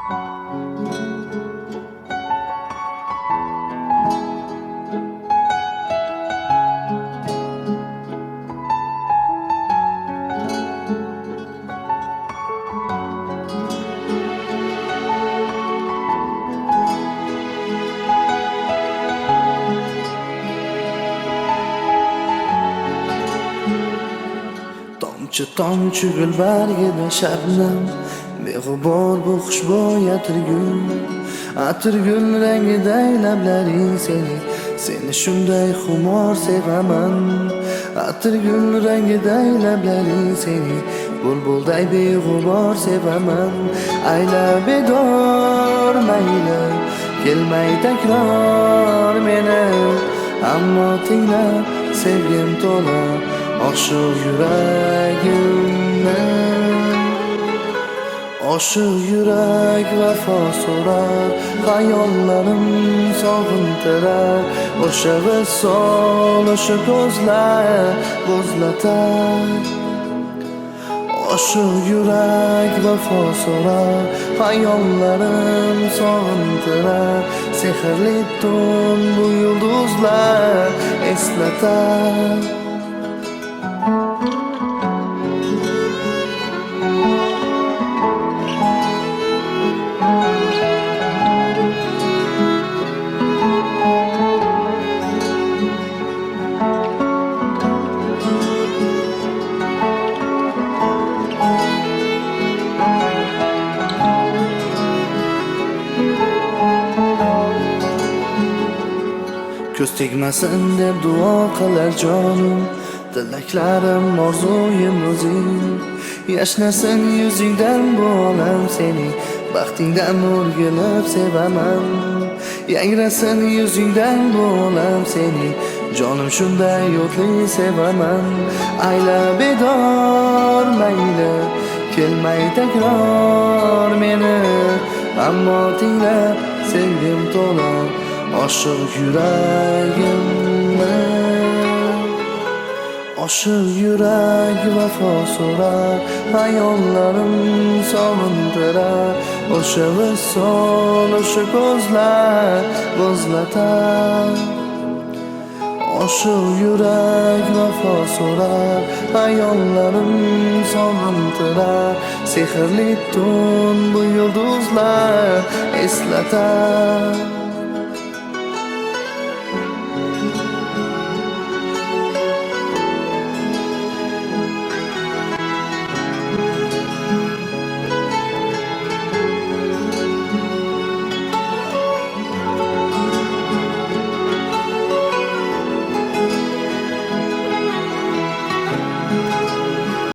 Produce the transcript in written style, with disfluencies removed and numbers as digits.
Tomchi tomchi gul bargida shabnam, beg'ubor bu xushbo'y atirgul rangiday lablaring seni shunday xumor sevaman. Atirgul rangiday lablaring seni bulbulday beg'ubor sevaman. Aylab bedor mayli kelmay takror meni, ammo tingla sevgim to'la oshiq yuragimni. Oshiq yurak vafo so'rar, xayollarim sog'intirar. O'sha visol, o'sha ko'zlar bo'zlatar. Oshiq yurak vafo so'rar, xayollarim sog'intirar. Sehrli tun bu yulduzlar eslatar. Ko'z tegmasin deb duo qilar jonim, tilaklarim orzuyim o'zing. Yashnasin yuzingdan bu olam seni, baxtingdan o'rgilib sevaman. Yangrasin yuzingdan bu olam seni, jonim shunday o'tli sevaman. Aylab bedor mayli kelmay takror meni, ammo tingla sevgim to'la oshiq yuragimni. Oshiq yurak vafo so'rar, xayollarim sog'intirar. O'sha visol, o'sha ko'zlar bo'zlatar. Oshiq yurak vafo so'rar, xayollarim sog'intirar. Sehrli tun bu yulduzlar eslatar.